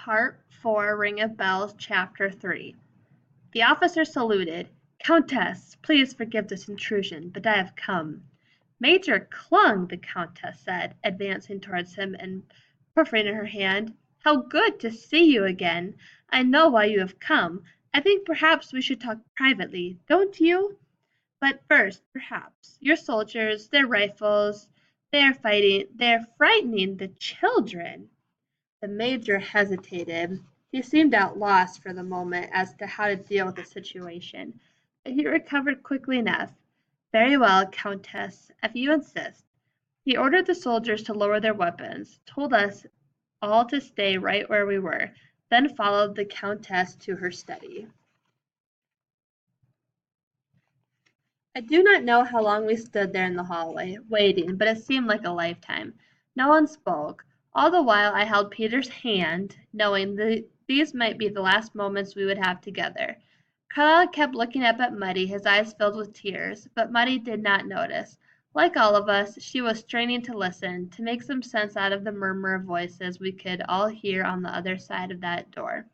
Part 4, Ring of Bells, Chapter 3. The officer saluted. "Countess, please forgive this intrusion, but I have come." "Major Clung," the Countess said, advancing towards him and proffering her hand. "How good to see you again! I know why you have come. I think perhaps we should talk privately, don't you? But first, perhaps, your soldiers, their rifles, they are frightening the children." The major hesitated. He seemed at loss for the moment as to how to deal with the situation, but he recovered quickly enough. "Very well, Countess, if you insist." He ordered the soldiers to lower their weapons, told us all to stay right where we were, then followed the Countess to her study. I do not know how long we stood there in the hallway, waiting, but it seemed like a lifetime. No one spoke. All the while I held Peter's hand, knowing that these might be the last moments we would have together. Carlyle kept looking up at Muddy, his eyes filled with tears, but Muddy did not notice. Like all of us, she was straining to listen, to make some sense out of the murmur of voices we could all hear on the other side of that door.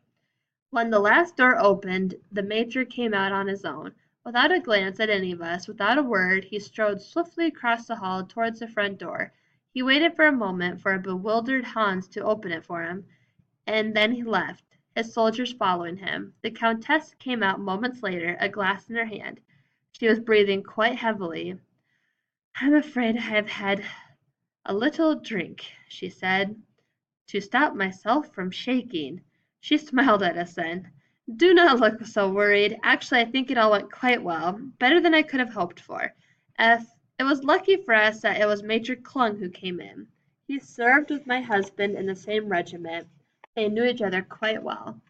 When the last door opened, the major came out on his own. Without a glance at any of us, without a word, he strode swiftly across the hall towards the front door. He waited for a moment for a bewildered Hans to open it for him, and then he left, his soldiers following him. The Countess came out moments later, a glass in her hand. She was breathing quite heavily. "I'm afraid I have had a little drink," she said, "to stop myself from shaking." She smiled at us then. "Do not look so worried. Actually, I think it all went quite well, better than I could have hoped for. It was lucky for us that it was Major Clung who came in. He served with my husband in the same regiment. They knew each other quite well.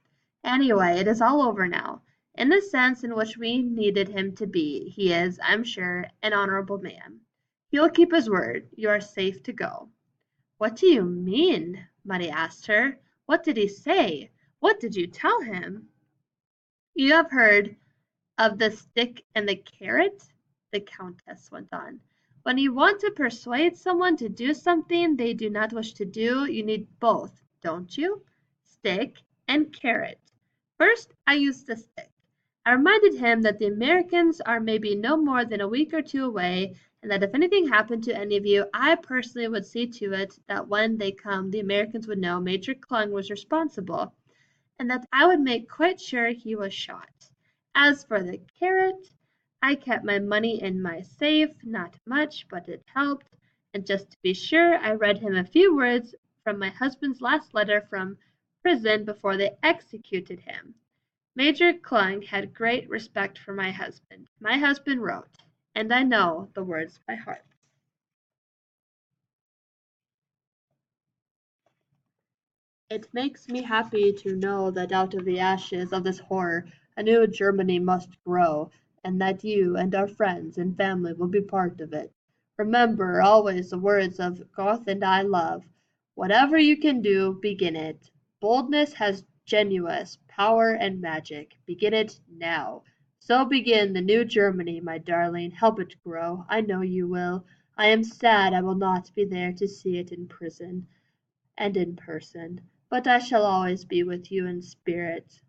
Anyway, it is all over now. In the sense in which we needed him to be, he is, I'm sure, an honorable man. He will keep his word. You are safe to go." "What do you mean?" Muddy asked her. "What did he say? What did you tell him?" "You have heard of the stick and the carrot?" the Countess went on. "When you want to persuade someone to do something they do not wish to do, you need both, don't you? Stick and carrot. First, I used the stick. I reminded him that the Americans are maybe no more than a week or two away, and that if anything happened to any of you, I personally would see to it that when they come the Americans would know Major Clung was responsible, and that I would make quite sure he was shot. As for the carrot, I kept my money in my safe, not much, but it helped, and just to be sure I read him a few words from my husband's last letter from prison before they executed him. Major Clung had great respect for my husband. My husband wrote, and I know the words by heart." "It makes me happy to know that out of the ashes of this horror a new Germany must grow, and that you and our friends and family will be part of it. Remember always the words of Goethe and I love. Whatever you can do, begin it. Boldness has genius, power, and magic. Begin it now. So begin the new Germany, my darling. Help it grow. I know you will. I am sad I will not be there to see it in prison and in person, but I shall always be with you in spirit."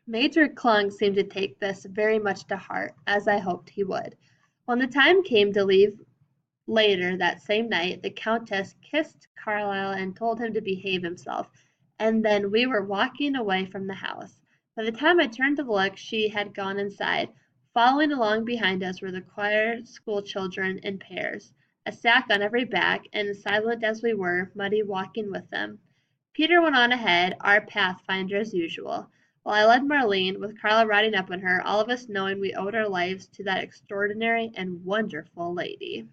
Major Clung seemed to take this very much to heart, as I hoped he would. When the time came to leave later that same night, the Countess kissed Carlyle and told him to behave himself, and then we were walking away from the house. By the time I turned to look, she had gone inside. Following along behind us were the choir school children in pairs, a sack on every back, and silent as we were, Muddy walking with them. Peter went on ahead, our pathfinder as usual, while I led Marlene, with Carla riding up on her, all of us knowing we owed our lives to that extraordinary and wonderful lady.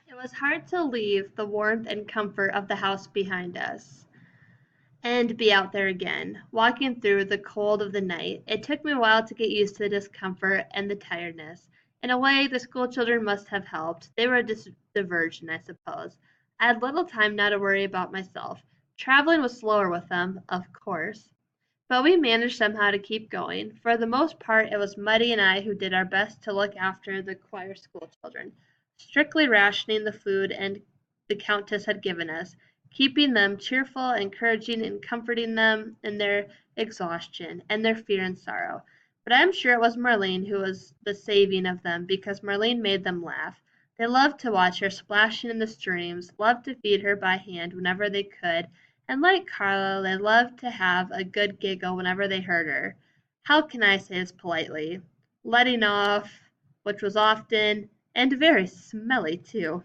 It was hard to leave the warmth and comfort of the house behind us and be out there again, walking through the cold of the night. It took me a while to get used to the discomfort and the tiredness. In a way, the school children must have helped. They were a diversion, I suppose. I had little time now to worry about myself. Traveling was slower with them, of course, but we managed somehow to keep going. For the most part, it was Muddy and I who did our best to look after the choir school children, strictly rationing the food and the Countess had given us, keeping them cheerful, encouraging and comforting them in their exhaustion and their fear and sorrow. But I am sure it was Marlene who was the saving of them, because Marlene made them laugh. They loved to watch her splashing in the streams, loved to feed her by hand whenever they could, and like Carla, they loved to have a good giggle whenever they heard her. How can I say this politely? Letting off, which was often, and very smelly too.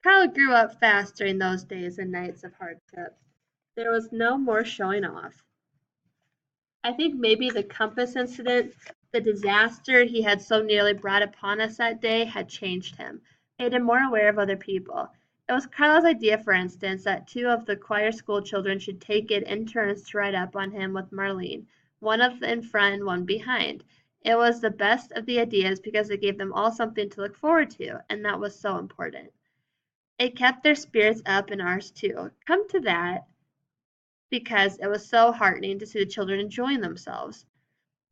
Carla grew up fast during those days and nights of hardship. There was no more showing off. I think maybe the compass incident, the disaster he had so nearly brought upon us that day, had changed him, made him more aware of other people. It was Carla's idea, for instance, that two of the choir school children should take it in turns to ride up on him with Marlene, one of in front and one behind. It was the best of the ideas because it gave them all something to look forward to, and that was so important. It kept their spirits up and ours too. Come to that, because it was so heartening to see the children enjoying themselves.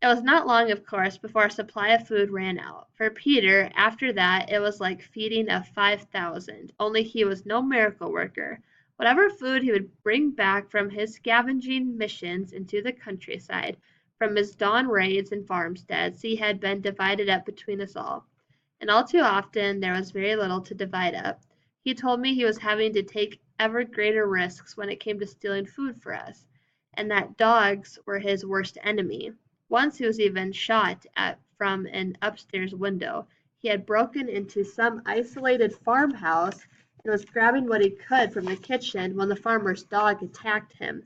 It was not long, of course, before our supply of food ran out. For Peter, after that, it was like feeding of 5,000, only he was no miracle worker. Whatever food he would bring back from his scavenging missions into the countryside, from his dawn raids and farmsteads, he had been divided up between us all. And all too often there was very little to divide up. He told me he was having to take ever greater risks when it came to stealing food for us, and that dogs were his worst enemy. Once he was even shot at from an upstairs window. He had broken into some isolated farmhouse and was grabbing what he could from the kitchen when the farmer's dog attacked him,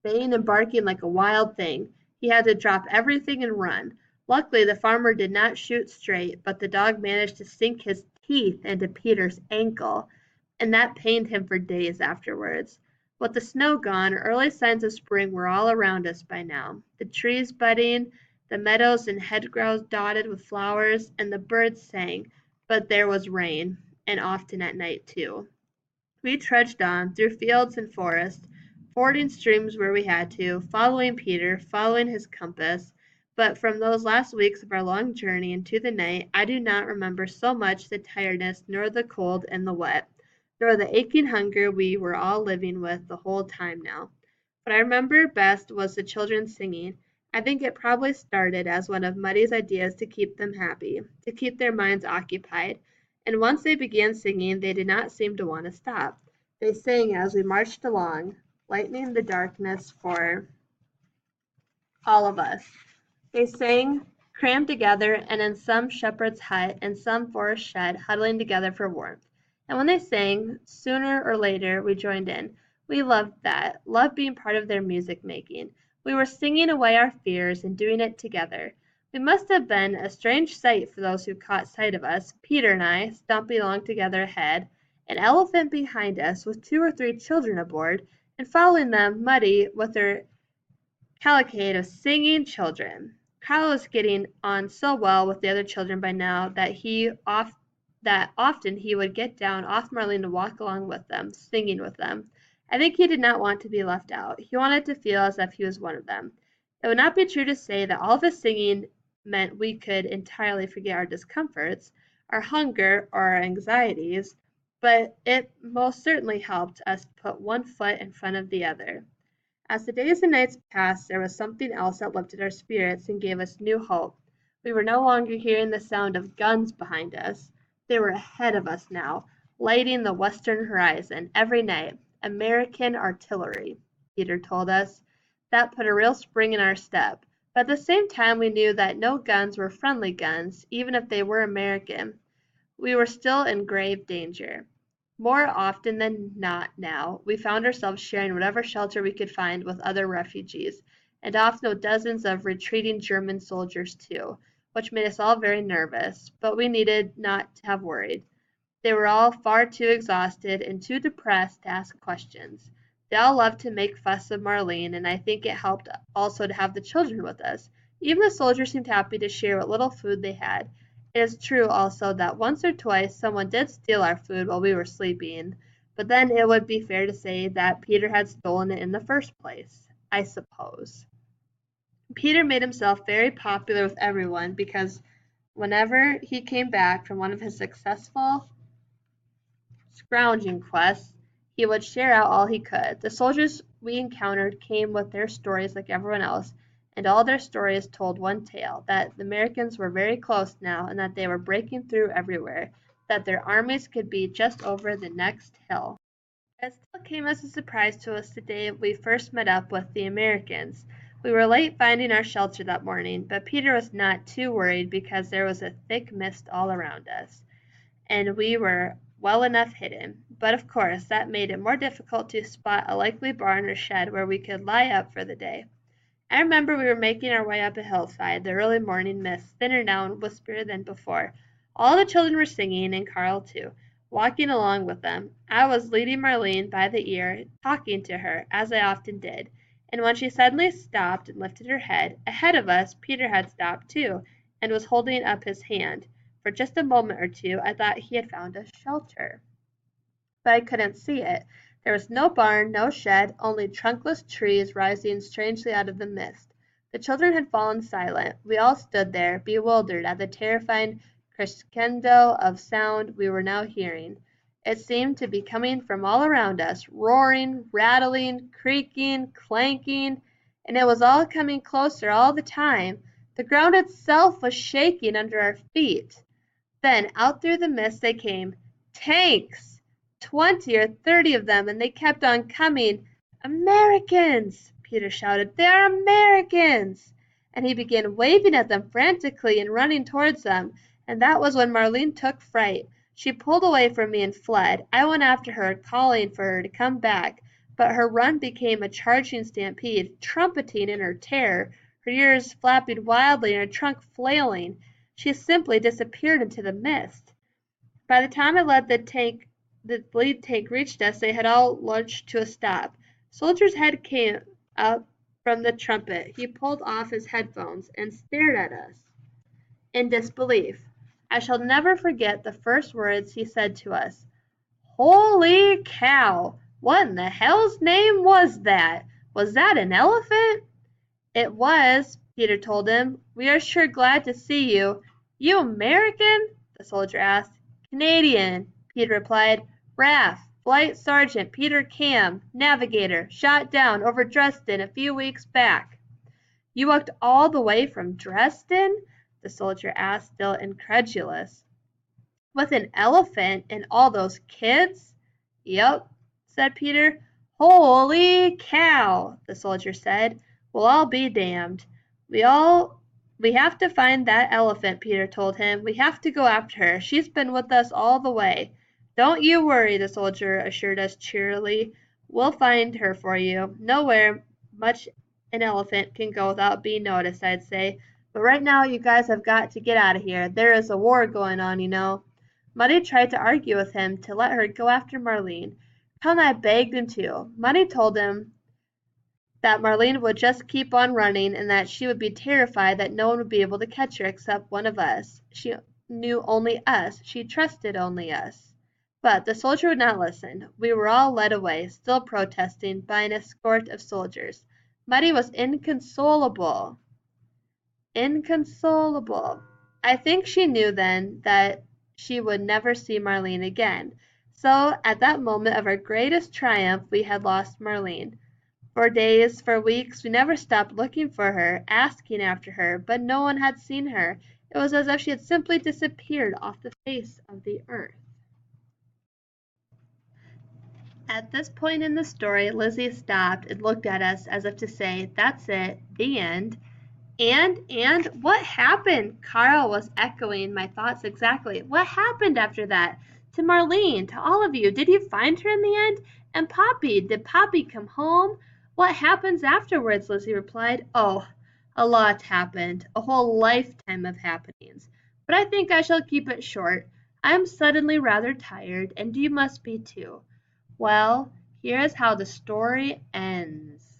baying and barking like a wild thing. He had to drop everything and run. Luckily, the farmer did not shoot straight, but the dog managed to sink his teeth into Peter's ankle, and that pained him for days afterwards. With the snow gone, early signs of spring were all around us by now. The trees budding, the meadows and hedgerows dotted with flowers, and the birds sang, but there was rain, and often at night too. We trudged on, through fields and forests, fording streams where we had to, following Peter, following his compass, but from those last weeks of our long journey into the night I do not remember so much the tiredness, nor the cold and the wet, nor the aching hunger we were all living with the whole time now. What I remember best was the children singing. I think it probably started as one of Muddy's ideas to keep them happy, to keep their minds occupied, and once they began singing they did not seem to want to stop. They sang as we marched along, lightening the darkness for all of us. They sang crammed together and in some shepherd's hut and some forest shed, huddling together for warmth. And when they sang, sooner or later we joined in. We loved that, loved being part of their music making. We were singing away our fears and doing it together. We must have been a strange sight for those who caught sight of us, Peter and I, stomping along together ahead, an elephant behind us with 2 or 3 children aboard, and following them, Muddy with her cavalcade of singing children. Carl was getting on so well with the other children by now that often he would get down off Marlene to walk along with them, singing with them. I think he did not want to be left out. He wanted to feel as if he was one of them. It would not be true to say that all of his singing meant we could entirely forget our discomforts, our hunger, or our anxieties, but it most certainly helped us put one foot in front of the other. As the days and nights passed, there was something else that lifted our spirits and gave us new hope. We were no longer hearing the sound of guns behind us. They were ahead of us now, lighting the western horizon every night. American artillery, Peter told us. That put a real spring in our step. But at the same time, we knew that no guns were friendly guns, even if they were American. We were still in grave danger. More often than not now, we found ourselves sharing whatever shelter we could find with other refugees, and often with dozens of retreating German soldiers too, which made us all very nervous, but we needed not to have worried. They were all far too exhausted and too depressed to ask questions. They all loved to make fuss of Marlene, and I think it helped also to have the children with us. Even the soldiers seemed happy to share what little food they had. It is true also that once or twice someone did steal our food while we were sleeping, but then it would be fair to say that Peter had stolen it in the first place, I suppose. Peter made himself very popular with everyone because whenever he came back from one of his successful scrounging quests, he would share out all he could. The soldiers we encountered came with their stories like everyone else, and all their stories told one tale, that the Americans were very close now and that they were breaking through everywhere, that their armies could be just over the next hill. It still came as a surprise to us the day we first met up with the Americans. We were late finding our shelter that morning, but Peter was not too worried because there was a thick mist all around us, and we were well enough hidden. But of course, that made it more difficult to spot a likely barn or shed where we could lie up for the day. I remember we were making our way up a hillside, the early morning mist thinner now and wispier than before. All the children were singing, and Carl too, walking along with them. I was leading Marlene by the ear, talking to her, as I often did, and when she suddenly stopped and lifted her head, ahead of us Peter had stopped too, and was holding up his hand. For just a moment or two I thought he had found a shelter, but I couldn't see it. There was no barn, no shed, only trunkless trees rising strangely out of the mist. The children had fallen silent. We all stood there, bewildered at the terrifying crescendo of sound we were now hearing. It seemed to be coming from all around us, roaring, rattling, creaking, clanking, and it was all coming closer all the time. The ground itself was shaking under our feet. Then out through the mist they came. Tanks! 20 or 30 of them, and they kept on coming. Americans! Peter shouted. They are Americans! And he began waving at them frantically and running towards them, and that was when Marlene took fright. She pulled away from me and fled. I went after her, calling for her to come back, but her run became a charging stampede, trumpeting in her terror, her ears flapping wildly and her trunk flailing. She simply disappeared into the mist. By the time the lead tank reached us, they had all lurched to a stop. Soldier's head came up from the trumpet. He pulled off his headphones and stared at us in disbelief. I shall never forget the first words he said to us. Holy cow! What in the hell's name was that? Was that an elephant? It was, Peter told him. We are sure glad to see you. You American? The soldier asked. Canadian, Peter replied. RAF, Flight Sergeant Peter Cam, navigator, shot down over Dresden a few weeks back. You walked all the way from Dresden? The soldier asked, still incredulous. With an elephant and all those kids? Yep, said Peter. Holy cow, the soldier said. Well, I'll be damned. We have to find that elephant, Peter told him. We have to go after her. She's been with us all the way. Don't you worry, the soldier assured us cheerily. We'll find her for you. Nowhere much an elephant can go without being noticed, I'd say. But right now you guys have got to get out of here. There is a war going on, you know. Muddy tried to argue with him to let her go after Marlene. Carl and I begged him to. Muddy told him that Marlene would just keep on running and that she would be terrified that no one would be able to catch her except one of us. She knew only us. She trusted only us. But the soldier would not listen. We were all led away, still protesting, by an escort of soldiers. Muddy was inconsolable. Inconsolable. I think she knew then that she would never see Marlene again. So at that moment of our greatest triumph we had lost Marlene. For days, for weeks, we never stopped looking for her, asking after her, but no one had seen her. It was as if she had simply disappeared off the face of the earth. At this point in the story, Lizzie stopped and looked at us as if to say, that's it, the end. And what happened? Carl was echoing my thoughts exactly. What happened after that? To Marlene, to all of you, did you find her in the end? And Poppy, did Poppy come home? What happens afterwards? Lizzie replied. Oh, a lot happened, a whole lifetime of happenings. But I think I shall keep it short. I am suddenly rather tired, and you must be too. Well, here is how the story ends. ...